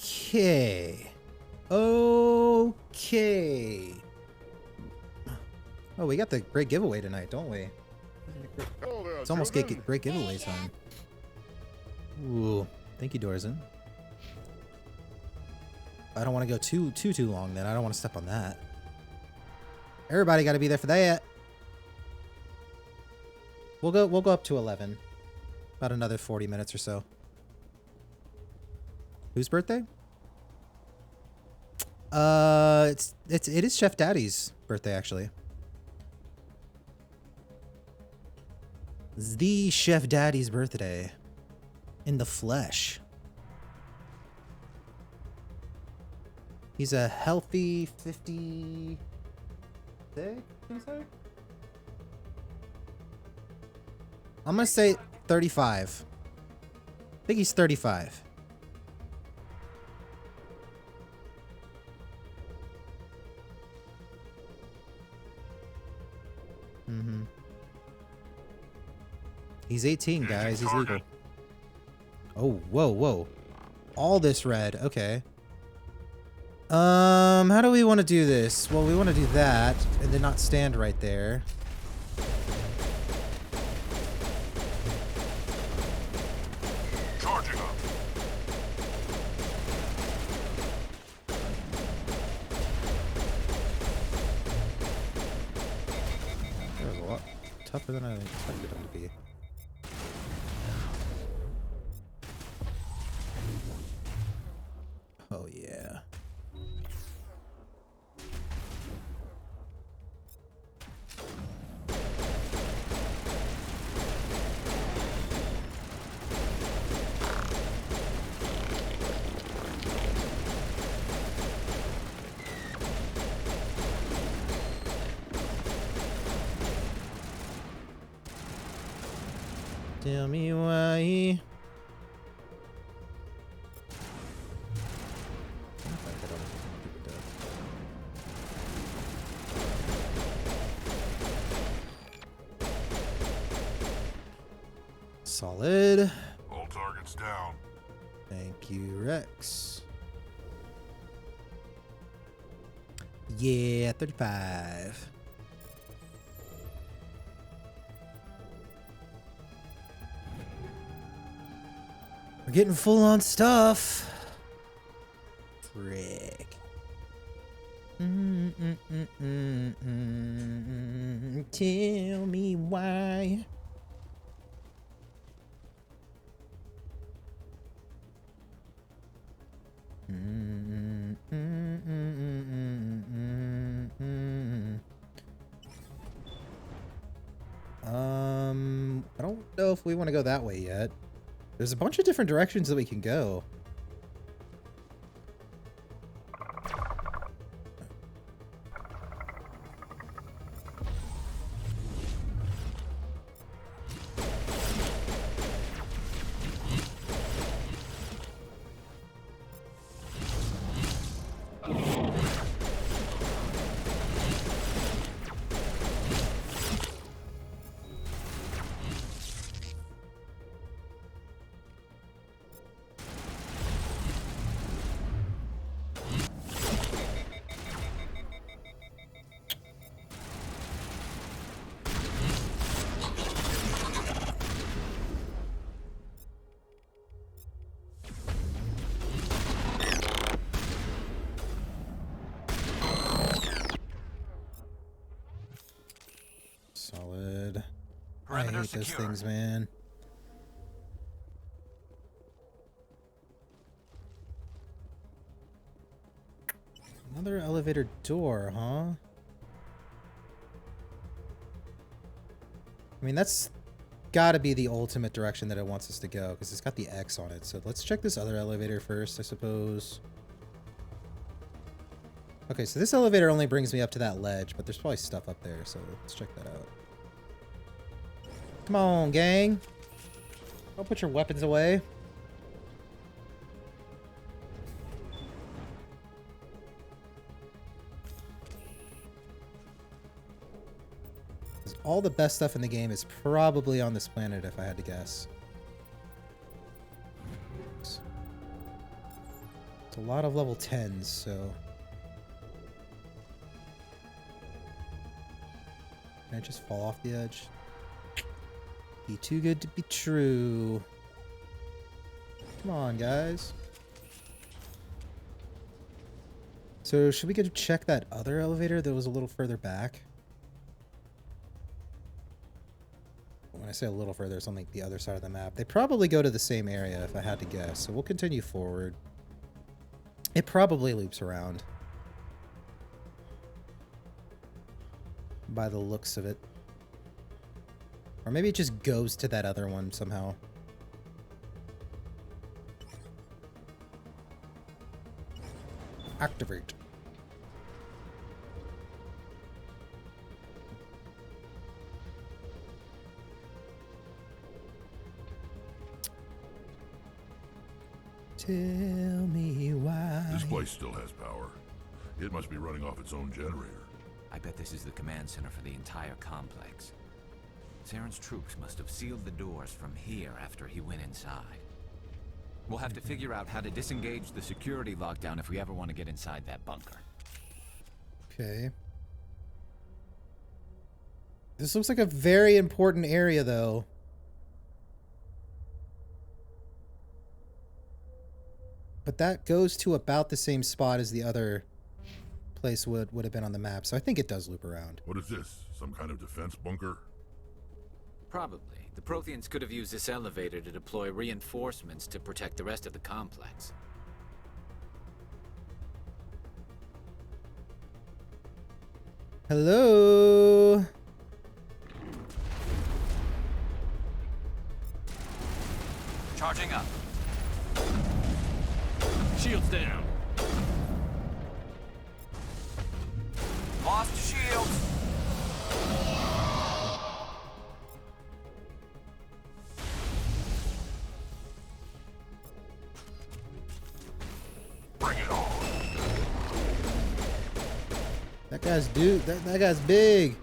Okay. Okay. Oh, we got the great giveaway tonight, don't we? Hello there, It's almost children. great giveaway time. Ooh, thank you, Dorzen. I don't want to go too long then. I don't want to step on that. Everybody got to be there for that. We'll go up to 11. About another 40 minutes or so. Whose birthday? It is Chef Daddy's birthday actually. It's the Chef Daddy's birthday. In the flesh. He's a healthy 56, can you say? I'm gonna say 35. I think he's 35. Mm-hmm. He's 18, guys. He's legal. Oh, whoa. All this red. Okay. How do we want to do this? Well, we want to do that and then not stand right there. Charging up. That was a lot tougher than I expected him to be. Oh, yeah. Tell me why. Solid. All targets down. Thank you, Rex. Yeah, 35. We're getting full on stuff. Frick. Tell me why. I don't know if we want to go that way yet. There's a bunch of different directions that we can go. Solid. I hate those things, man. Another elevator door, huh? I mean, that's gotta be the ultimate direction that it wants us to go, because it's got the X on it. So let's check this other elevator first, I suppose. Okay, so this elevator only brings me up to that ledge, but there's probably stuff up there, so let's check that out. Come on, gang. Don't put your weapons away. All the best stuff in the game is probably on this planet, if I had to guess. It's a lot of level 10s, so... Can I just fall off the edge? Be too good to be true. Come on, guys. So, should we go check that other elevator that was a little further back? When I say a little further, it's on like the other side of the map. They probably go to the same area, if I had to guess. So we'll continue forward. It probably loops around. By the looks of it. Or maybe it just goes to that other one somehow. Activate. Tell me why. This place still has power. It must be running off its own generator. I bet this is the command center for the entire complex. Saren's troops must have sealed the doors from here after he went inside. We'll have to figure out how to disengage the security lockdown if we ever want to get inside that bunker. Okay. This looks like a very important area, though. But that goes to about the same spot as the other place would have been on the map, so I think it does loop around. What is this? Some kind of defense bunker? Probably. The Protheans could have used this elevator to deploy reinforcements to protect the rest of the complex. Hello? Charging up. Shields down. Lost shields. Bring it on! That guy's that guy's big.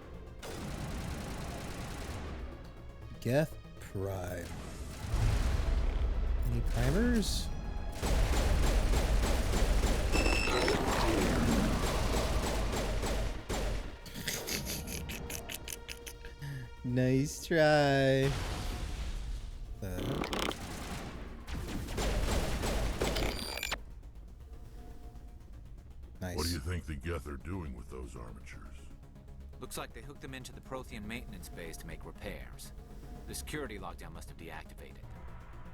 Geth Prime. Any primers? Nice try. Nice. What do you think the Geth are doing with those armatures? Looks like they hooked them into the Prothean maintenance base to make repairs. The security lockdown must have deactivated.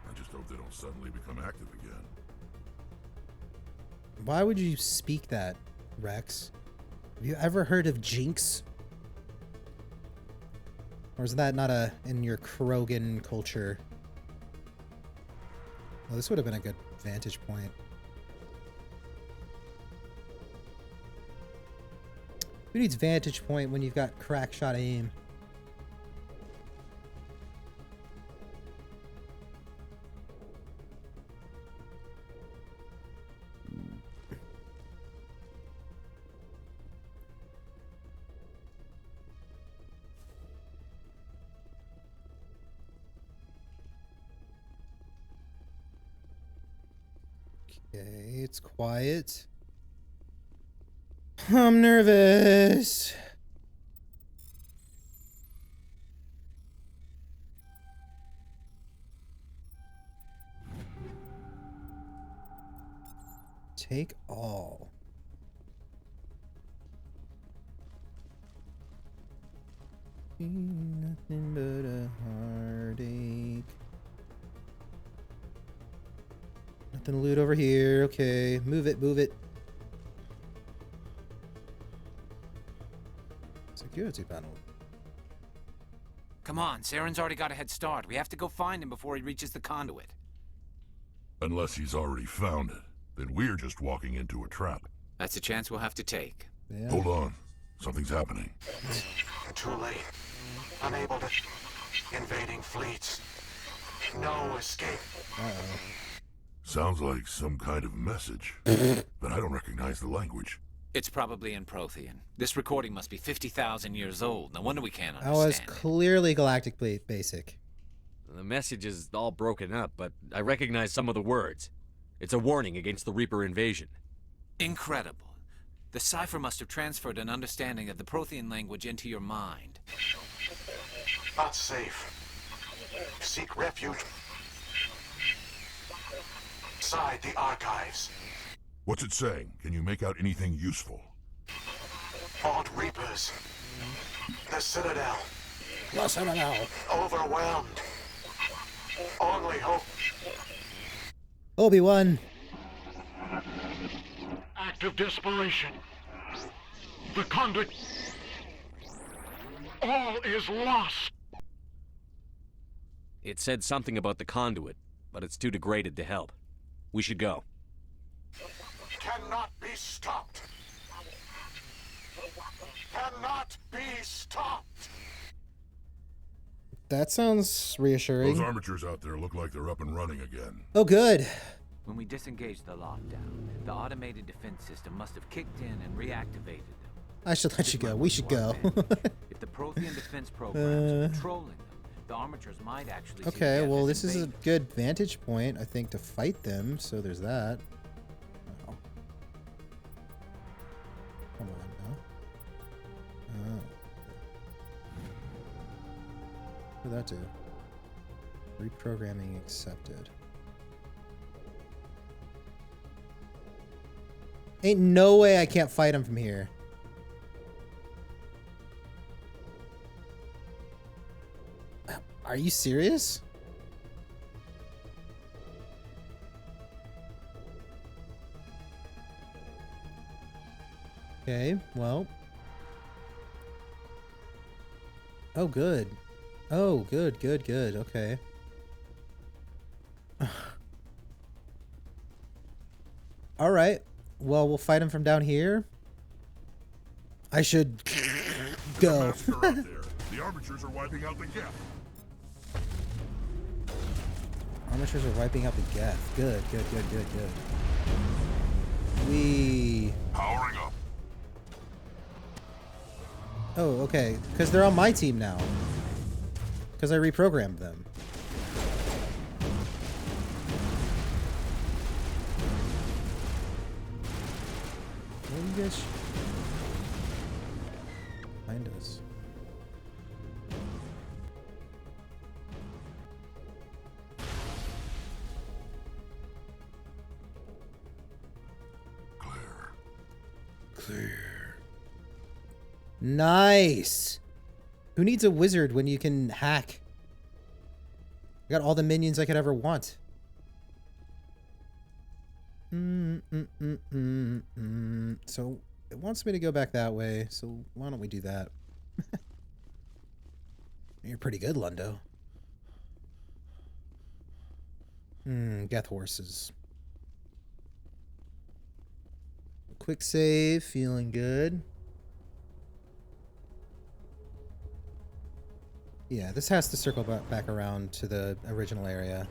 I just hope they don't suddenly become active again. Why would you speak that, Rex? Have you ever heard of Jinx? Or is that not in your Krogan culture? Well, this would have been a good vantage point. Who needs vantage point when you've got crack shot aim? Okay, it's quiet. I'm nervous. Take all. Nothing but a heartache. Nothing to loot over here. Okay, move it, move it. Security panel. Come on, Saren's already got a head start. We have to go find him before he reaches the conduit. Unless he's already found it, then we're just walking into a trap. That's a chance we'll have to take. Yeah. Hold on. Something's happening. Too late. Unable to... Invading fleets. No escape. Uh-oh. Sounds like some kind of message, but I don't recognize the language. It's probably in Prothean. This recording must be 50,000 years old. No wonder we can't That was understand it. clearly Galactic Basic. The message is all broken up, but I recognize some of the words. It's a warning against the Reaper invasion. Incredible. The cipher must have transferred an understanding of the Prothean language into your mind. Not safe. Seek refuge inside the archives. What's it saying? Can you make out anything useful? Fought Reapers. The Citadel. Yes, I don't know. Overwhelmed. Only hope. Obi-Wan. Act of desperation. The conduit. All is lost. It said something about the conduit, but it's too degraded to help. We should go. Cannot be stopped. Cannot be stopped. That sounds reassuring. Those armatures out there look like they're up and running again. Oh, good. When we disengaged the lockdown, the automated defense system must have kicked in and reactivated them. I should let you go. We should go. If the Prothean defense programs are controlling them, the armatures might actually see Okay, Geth well, as this is a invaders. good vantage point, I think, to fight them, so there's that. Oh. Come on, no. Oh. What did that do? Reprogramming accepted. Ain't no way I can't fight him from here. Are you serious? Okay, well. Oh, good. Oh, good, good, good. Okay. All right. Well, we'll fight him from down here. I should go. Master out there. The armatures are wiping out the Geth. Armatures are wiping out the Geth. Good, good, good, good, good. We. Powering up. Oh, okay. Because they're on my team now. Because I reprogrammed them. What are you guys? Behind us. Clear. Clear. Nice. Who needs a wizard when you can hack? I got all the minions I could ever want. So it wants me to go back that way, so why don't we do that? You're pretty good, Lundo. Geth horses. Quick save, feeling good. Yeah, this has to circle back around to the original area.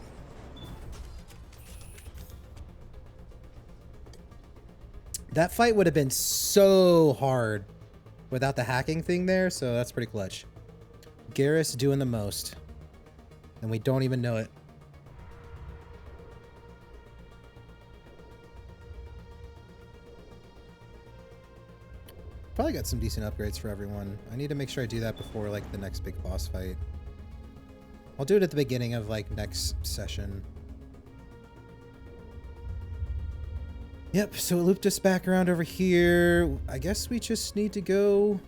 That fight would have been so hard without the hacking thing there, so that's pretty clutch. Garrus doing the most. And we don't even know it. Probably got some decent upgrades for everyone. I need to make sure I do that before, like, the next big boss fight. I'll do it at the beginning of, like, next session. Yep, so it looped us back around over here. I guess we just need to go...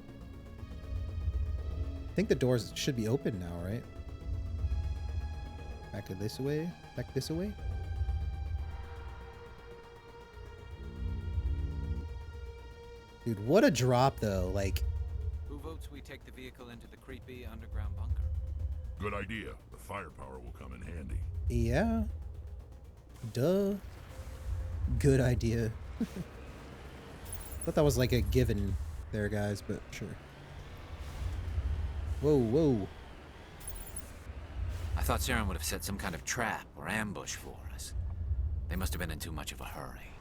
I think the doors should be open now, right? Back to this way? Back this way? Dude, what a drop, though. Like... Who votes we take the vehicle into the creepy underground bunker? Good idea. The firepower will come in handy. Yeah. Duh. Good idea. Thought that was like a given there, guys, but sure. Whoa, whoa. I thought Saren would have set some kind of trap or ambush for us. They must have been in too much of a hurry.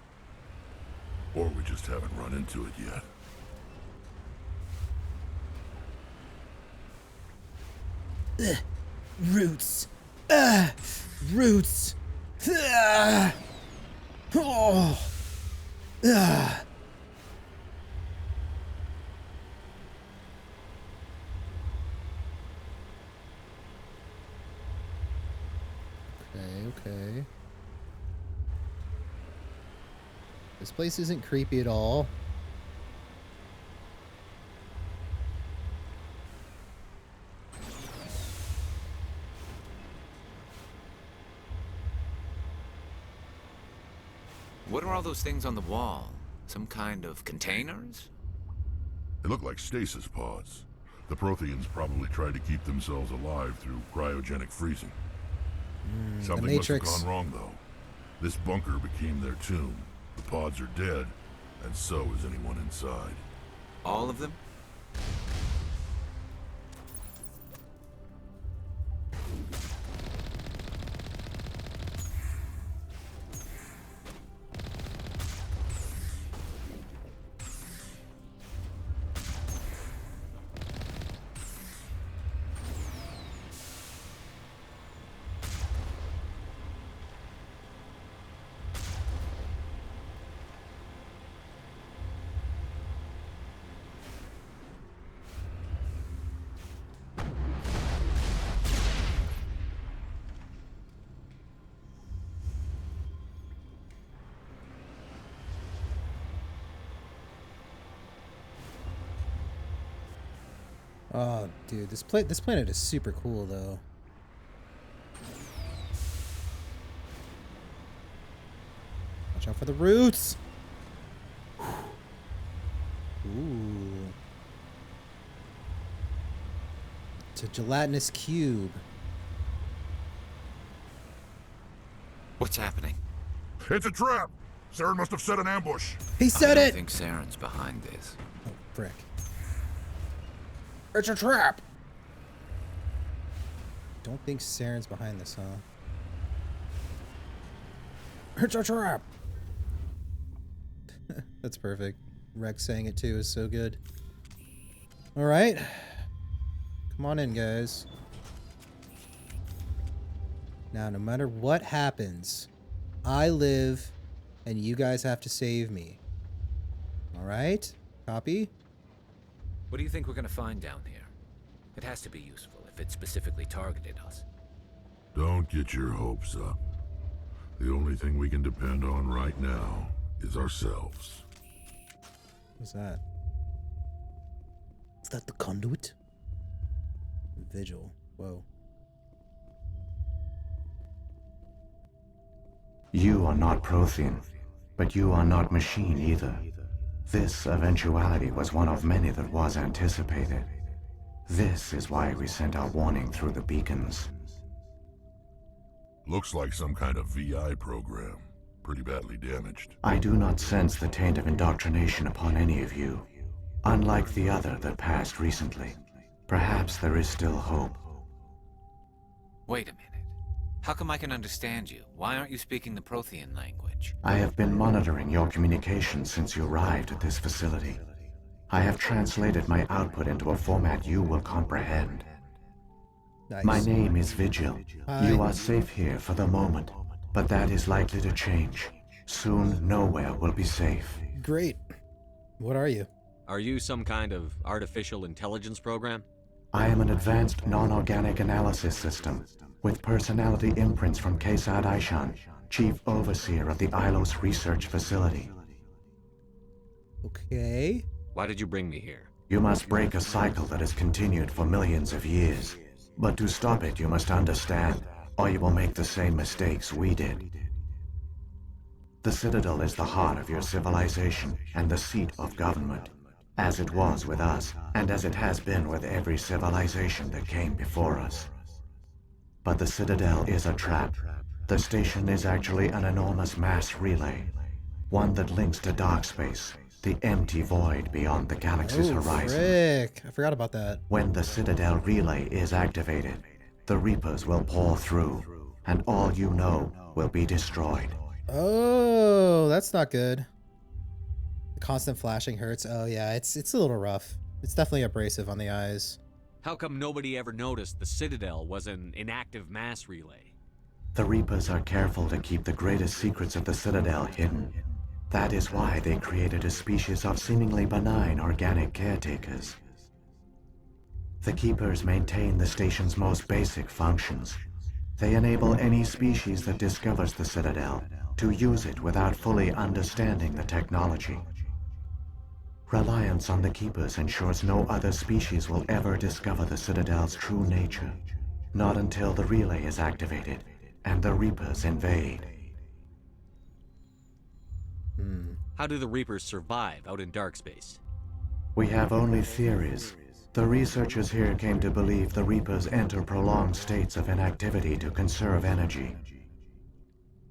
Or we just haven't run into it yet. Roots. Roots. Oh. Ugh. Okay. This place isn't creepy at all. What are all those things on the wall? Some kind of containers? They look like stasis pods. The Protheans probably tried to keep themselves alive through cryogenic freezing. Something must have gone wrong, though. This bunker became their tomb. The pods are dead, and so is anyone inside. All of them? Oh, dude, this planet is super cool, though. Watch out for the roots. Ooh. It's a gelatinous cube. What's happening? It's a trap! Saren must have set an ambush. He said I it! think Saren's behind this. Oh, frick. It's a trap! Don't think Saren's behind this, huh? It's a trap! That's perfect. Rex saying it too is so good. Alright. Come on in, guys. Now, no matter what happens, I live, and you guys have to save me. Alright? Copy? What do you think we're gonna find down here? It has to be useful if it specifically targeted us. Don't get your hopes up. The only thing we can depend on right now is ourselves. What's that? Is that the conduit? Vigil. Whoa. You are not Prothean, but you are not machine either. This eventuality was one of many that was anticipated. This is why we sent our warning through the beacons. Looks like some kind of VI program. Pretty badly damaged. I do not sense the taint of indoctrination upon any of you. Unlike the other that passed recently. Perhaps there is still hope. Wait a minute. How come I can understand you? Why aren't you speaking the Prothean language? I have been monitoring your communications since you arrived at this facility. I have translated my output into a format you will comprehend. Nice. My name is Vigil. Hi. You are safe here for the moment, but that is likely to change. Soon, nowhere will be safe. Great. What are you? Are you some kind of artificial intelligence program? I am an advanced non-organic analysis system, with personality imprints from Kesad Aishan, Chief Overseer of the Ilos Research Facility. Okay. Why did you bring me here? You must break a cycle that has continued for millions of years. But to stop it, you must understand, or you will make the same mistakes we did. The Citadel is the heart of your civilization and the seat of government, as it was with us, and as it has been with every civilization that came before us. But the Citadel is a trap. The station is actually an enormous mass relay, one that links to dark space, the empty void beyond the galaxy's horizon. Frick. I forgot about that. When the Citadel relay is activated, the Reapers will pour through, and all you know will be destroyed. Oh, that's not good. The constant flashing hurts. Oh yeah, it's a little rough. It's definitely abrasive on the eyes. How come nobody ever noticed the Citadel was an inactive mass relay? The Reapers are careful to keep the greatest secrets of the Citadel hidden. That is why they created a species of seemingly benign organic caretakers. The Keepers maintain the station's most basic functions. They enable any species that discovers the Citadel to use it without fully understanding the technology. Reliance on the Keepers ensures no other species will ever discover the Citadel's true nature. Not until the relay is activated and the Reapers invade. How do the Reapers survive out in dark space? We have only theories. The researchers here came to believe the Reapers enter prolonged states of inactivity to conserve energy.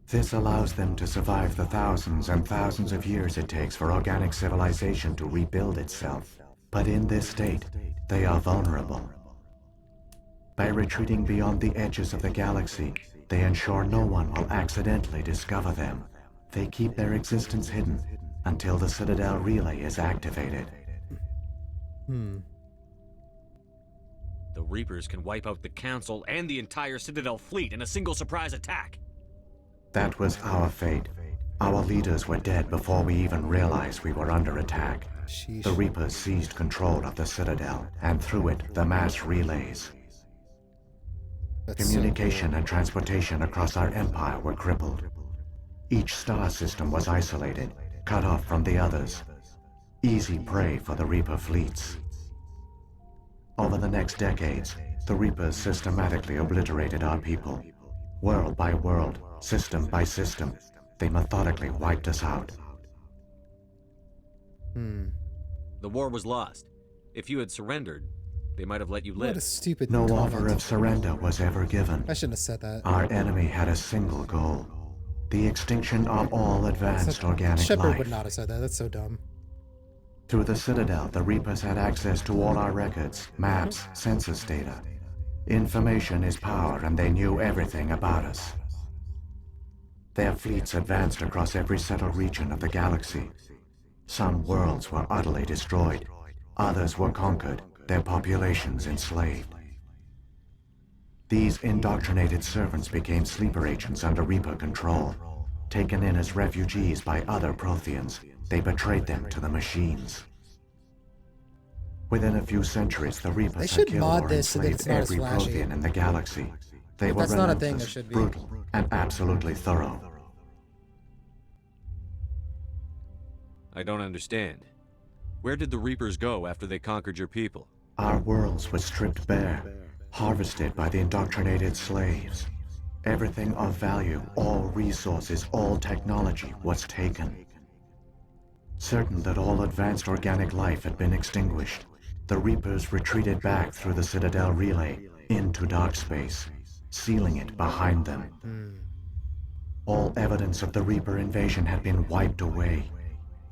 This allows them to survive the thousands and thousands of years it takes for organic civilization to rebuild itself. But in this state, they are vulnerable. By retreating beyond the edges of the galaxy, they ensure no one will accidentally discover them. They keep their existence hidden until the Citadel relay is activated. The Reapers can wipe out the Council and the entire Citadel fleet in a single surprise attack. That was our fate. Our leaders were dead before we even realized we were under attack. Sheesh. The Reapers seized control of the Citadel, and through it, the mass relays. That's Communication and transportation across our empire were crippled. Each star system was isolated, cut off from the others. Easy prey for the Reaper fleets. Over the next decades, the Reapers systematically obliterated our people. World by world, system by system, they methodically wiped us out. The war was lost. If you had surrendered, they might have let you What a live. stupid No comment. offer of surrender was ever given. I shouldn't have said that. Our enemy had a single goal: the extinction of all advanced organic Shepard life. would not have said that. That's so dumb. Through the Citadel, the Reapers had access to all our records, maps, census data. Information is power, and they knew everything about us. Their fleets advanced across every settled region of the galaxy. Some worlds were utterly destroyed. Others were conquered, their populations enslaved. These indoctrinated servants became sleeper agents under Reaper control. Taken in as refugees by other Protheans, they betrayed them to the machines. Within a few centuries, the Reapers They had should killed mod or this so that enslaved it's not as every flashy. Prothean in the galaxy. They were that's not a thing, relentless, there should be. brutal, and absolutely thorough. I don't understand. Where did the Reapers go after they conquered your people? Our worlds were stripped bare, harvested by the indoctrinated slaves. Everything of value, all resources, all technology was taken. Certain that all advanced organic life had been extinguished, the Reapers retreated back through the Citadel relay into dark space, sealing it behind them. All evidence of the Reaper invasion had been wiped away.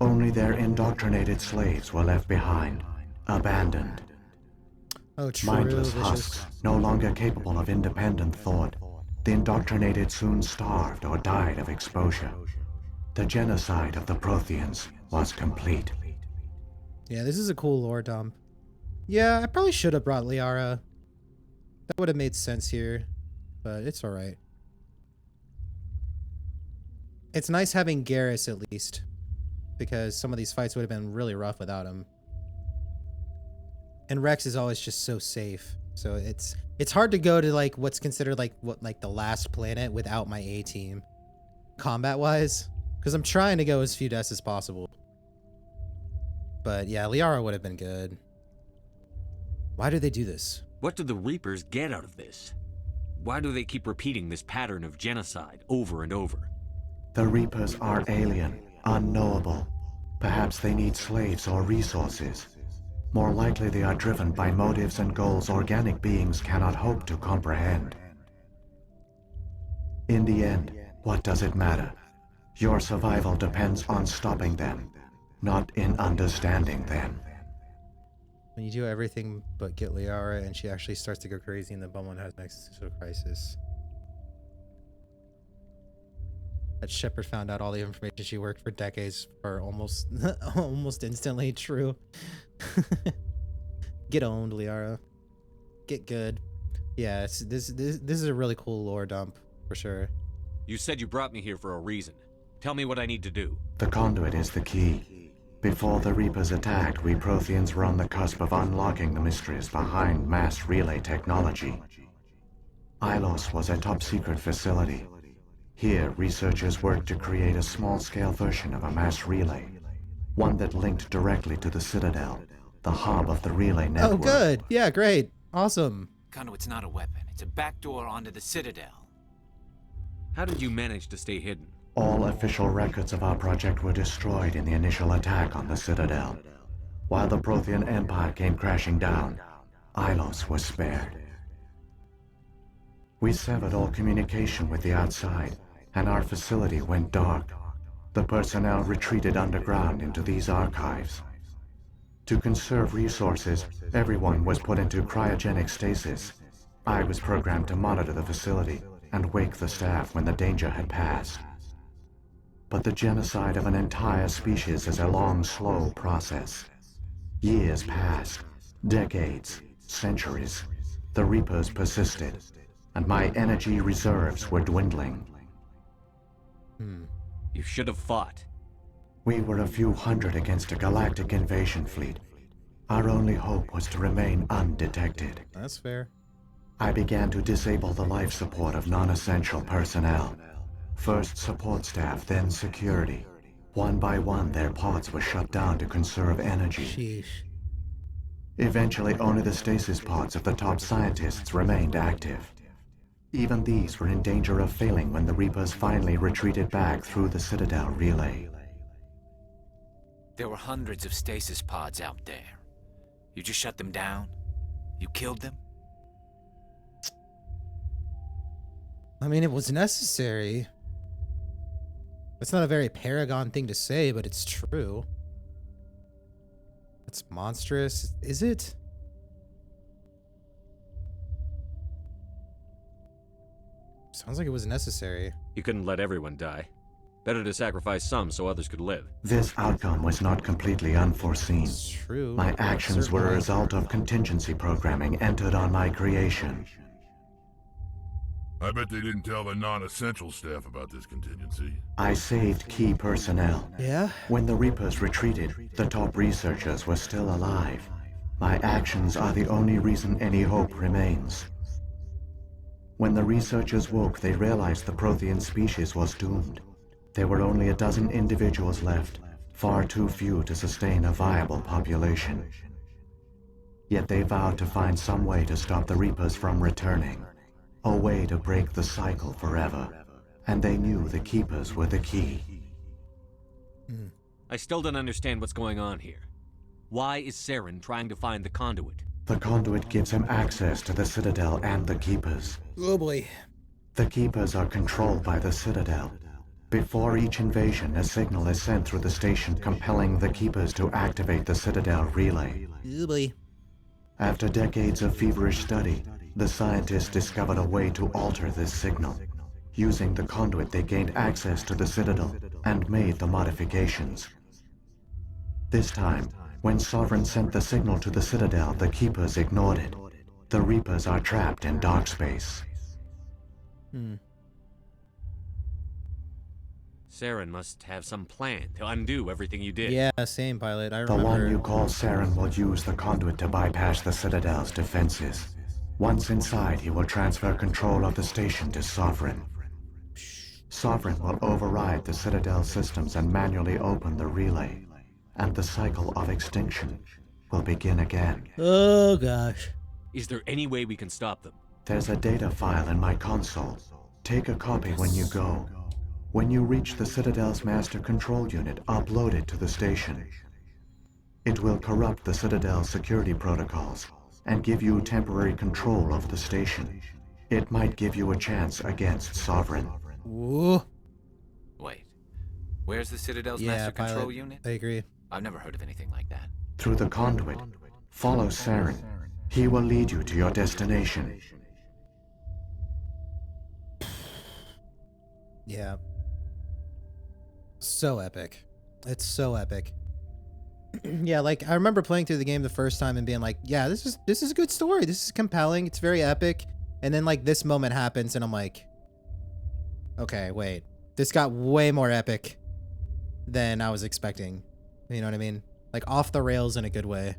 Only their indoctrinated slaves were left behind, abandoned. Oh, true. Mindless Vicious. husks, no longer capable of independent thought. The indoctrinated soon starved or died of exposure. The genocide of the Protheans was complete. Yeah, this is a cool lore dump. Yeah, I probably should have brought Liara. That would have made sense here, but it's alright. It's nice having Garrus at least, because some of these fights would have been really rough without him. And Rex is always just so safe. So it's hard to go to like what's considered like the last planet without my A team, combat wise, because I'm trying to go as few deaths as possible. But yeah, Liara would have been good. Why do they do this? What do the Reapers get out of this? Why do they keep repeating this pattern of genocide over and over? The Reapers are alien, unknowable. Perhaps they need slaves or resources. More likely they are driven by motives and goals organic beings cannot hope to comprehend. In the end, what does it matter? Your survival depends on stopping them, not in understanding them. When you do everything but get Liara and she actually starts to go crazy and the Bumwin has an existential crisis. That Shepard found out all the information she worked for decades for almost almost instantly true. Get owned, Liara. Get good. Yeah, this is a really cool lore dump. for sure. You said you brought me here for a reason. Tell me what I need to do. The conduit is the key. Before the Reapers attacked, we Protheans were on the cusp of unlocking the mysteries behind mass relay technology. Ilos was a top-secret facility. Here, researchers worked to create a small-scale version of a mass relay, one that linked directly to the Citadel, the hub of the relay network. Oh, good. Yeah, great. Awesome. Conduit's not a weapon. It's a backdoor onto the Citadel. How did you manage to stay hidden? All official records of our project were destroyed in the initial attack on the Citadel. While the Prothean Empire came crashing down, Ilos was spared. We severed all communication with the outside, and our facility went dark. The personnel retreated underground into these archives. To conserve resources, everyone was put into cryogenic stasis. I was programmed to monitor the facility and wake the staff when the danger had passed. But the genocide of an entire species is a long, slow process. Years passed, decades, centuries. The Reapers persisted, and my energy reserves were dwindling. You should have fought. We were a few hundred against a galactic invasion fleet. Our only hope was to remain undetected. That's fair. I began to disable the life support of non-essential personnel. First support staff, then security. One by one, their pods were shut down to conserve energy. Sheesh. Eventually, only the stasis pods of the top scientists remained active. Even these were in danger of failing when the Reapers finally retreated back through the Citadel relay. There were hundreds of stasis pods out there. You just shut them down? You killed them? I mean, it was necessary. It's not a very Paragon thing to say, but it's true. It's monstrous. Is it? Sounds like it was necessary. You couldn't let everyone die. Better to sacrifice some so others could live. This outcome was not completely unforeseen. It's true. My actions were a Certainly. result of contingency programming entered on my creation. I bet they didn't tell the non-essential staff about this contingency. I saved key personnel. Yeah? When the Reapers retreated, the top researchers were still alive. My actions are the only reason any hope remains. When the researchers woke, they realized the Prothean species was doomed. There were only a dozen individuals left, far too few to sustain a viable population. Yet they vowed to find some way to stop the Reapers from returning. A way to break the cycle forever. And they knew the Keepers were the key. I still don't understand what's going on here. Why is Saren trying to find the conduit? The conduit gives him access to the Citadel and the Keepers. Oh boy. The Keepers are controlled by the Citadel. Before each invasion, a signal is sent through the station compelling the Keepers to activate the Citadel relay. Oh boy. After decades of feverish study, the scientists discovered a way to alter this signal. Using the conduit, they gained access to the Citadel and made the modifications. This time, when Sovereign sent the signal to the Citadel, the Keepers ignored it. The Reapers are trapped in dark space. Saren must have some plan to undo everything you did. Yeah, same, Pilot. I The remember. one you call Saren will use the conduit to bypass the Citadel's defenses. Once inside, he will transfer control of the station to Sovereign. Sovereign will override the Citadel systems and manually open the relay. And the cycle of extinction will begin again. Oh gosh. Is there any way we can stop them? There's a data file in my console. Take a copy when you go. When you reach the Citadel's master control unit, upload it to the station. It will corrupt the Citadel's security protocols and give you temporary control of the station. It might give you a chance against Sovereign. Ooh. Wait. Where's the Citadel's Yeah, master control Pilot. unit? I agree. I've never heard of anything like that. Through the conduit, follow Saren. He will lead you to your destination. Yeah. So epic. It's so epic. Yeah, like I remember playing through the game the first time and being like, yeah, this is a good story. This is compelling. It's very epic. And then like this moment happens and I'm like, Okay, wait. This got way more epic than I was expecting. You know what I mean? Like off the rails in a good way.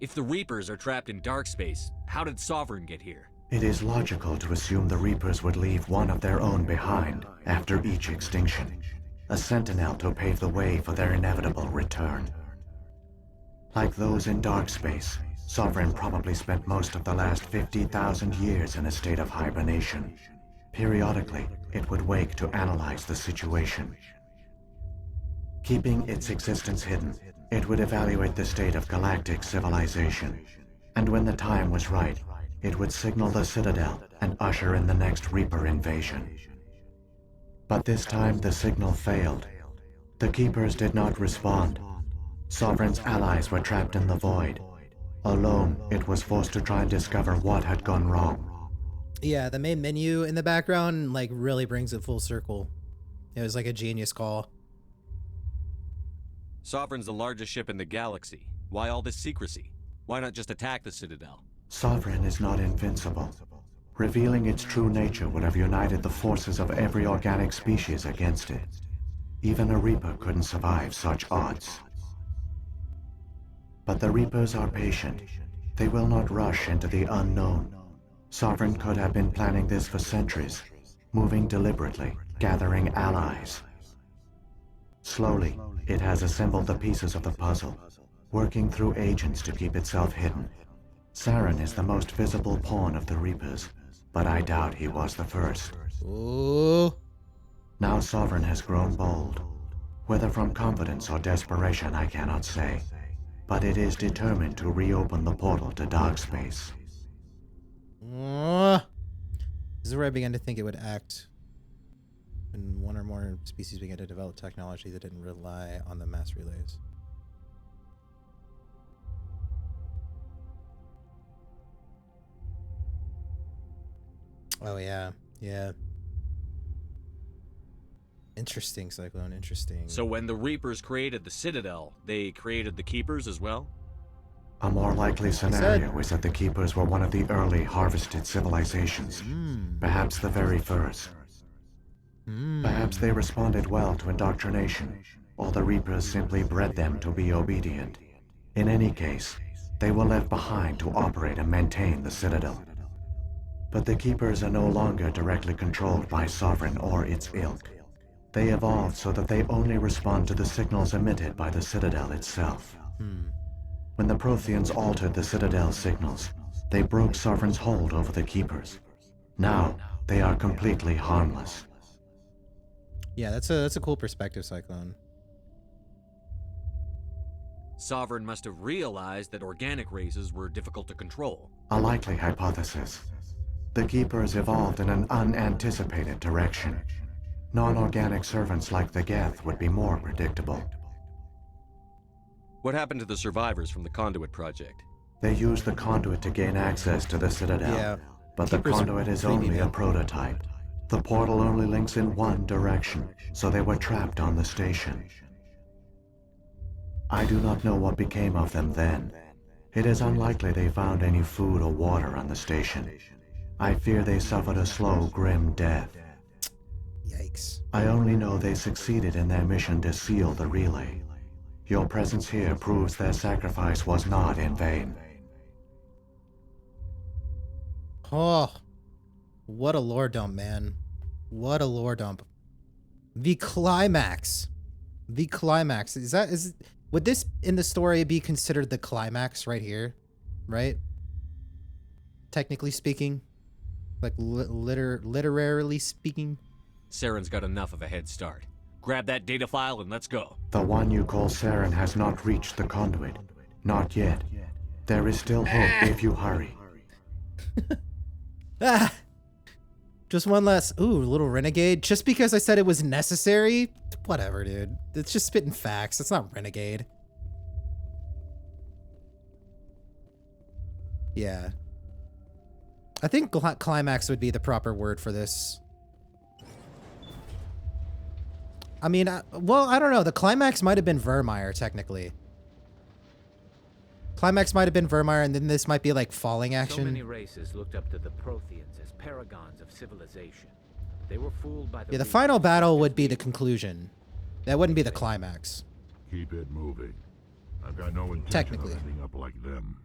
If the Reapers are trapped in dark space, how did Sovereign get here? It is logical to assume the Reapers would leave one of their own behind after each extinction, a sentinel to pave the way for their inevitable return. Like those in dark space, Sovereign probably spent most of the last 50,000 years in a state of hibernation. Periodically, it would wake to analyze the situation. Keeping its existence hidden, it would evaluate the state of galactic civilization. And when the time was right, it would signal the Citadel and usher in the next Reaper invasion. But this time the signal failed. The Keepers did not respond. Sovereign's allies were trapped in the void. Alone, it was forced to try and discover what had gone wrong. Yeah, the main menu in the background like really brings it full circle. It was like a genius call. Sovereign's the largest ship in the galaxy. Why all this secrecy? Why not just attack the Citadel? Sovereign is not invincible. Revealing its true nature would have united the forces of every organic species against it. Even a Reaper couldn't survive such odds. But the Reapers are patient. They will not rush into the unknown. Sovereign could have been planning this for centuries, moving deliberately, gathering allies. Slowly, it has assembled the pieces of the puzzle, working through agents to keep itself hidden. Saren is the most visible pawn of the Reapers, but I doubt he was the first. Ooh. Now Sovereign has grown bold. Whether from confidence or desperation, I cannot say. But it is determined to reopen the portal to dark space. This is where I began to think it would act when one or more species began to develop technology that didn't rely on the mass relays. Oh yeah, yeah. Interesting, Cyclone, interesting. So when the Reapers created the Citadel, they created the Keepers as well? A more likely scenario is that the Keepers were one of the early harvested civilizations. Perhaps the very first. Perhaps they responded well to indoctrination, or the Reapers simply bred them to be obedient. In any case, they were left behind to operate and maintain the Citadel. But the Keepers are no longer directly controlled by Sovereign or its ilk. They evolved so that they only respond to the signals emitted by the Citadel itself. When the Protheans altered the Citadel's signals, they broke Sovereign's hold over the Keepers. Now, they are completely harmless. Yeah, that's a cool perspective, Cyclone. Sovereign must have realized that organic races were difficult to control. A likely hypothesis. The Keepers evolved in an unanticipated direction. Non-organic servants like the Geth would be more predictable. What happened to the survivors from the Conduit project? They used the conduit to gain access to the Citadel. Yeah. But the Keepers conduit are is creepy, only a man. prototype. The portal only links in one direction, so they were trapped on the station. I do not know what became of them then. It is unlikely they found any food or water on the station. I fear they suffered a slow, grim death. Yikes. I only know they succeeded in their mission to seal the relay. Your presence here proves their sacrifice was not in vain. Oh, what a lore dump, man. What a lore dump. The climax. The climax. Would this in the story be considered the climax right here? Right? Technically speaking? Like literarily speaking? Saren's got enough of a head start. Grab that data file and let's go. The one you call Saren has not reached the conduit. Not yet. There is still hope if you hurry. Ah! Just one last, little renegade. Just because I said it was necessary? Whatever, dude. It's just spitting facts. It's not renegade. Yeah. I think climax would be the proper word for this. I mean, well, I don't know. The climax might have been Vermeer, technically. Climax might have been Vermeer, and then this might be like falling action. So many races looked up to the Protheans as paragons of civilization. They were fooled by the Yeah, the Reapers. final battle would be the conclusion. That wouldn't be the climax. Keep it moving. I've got no intention Technically. of ending up like them.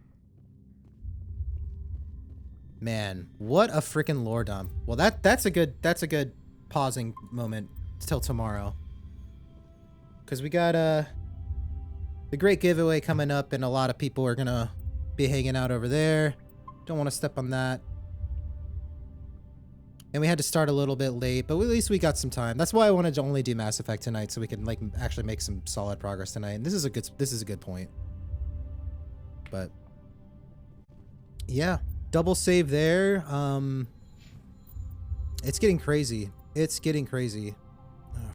Man, what a freaking lore dump. Well, that's a good pausing moment till tomorrow. Cuz we got the great giveaway coming up and a lot of people are going to be hanging out over there. Don't want to step on that. And we had to start a little bit late, but at least we got some time. That's why I wanted to only do Mass Effect tonight so we can like actually make some solid progress tonight. And this is a good point. But yeah, double save there. It's getting crazy. It's getting crazy.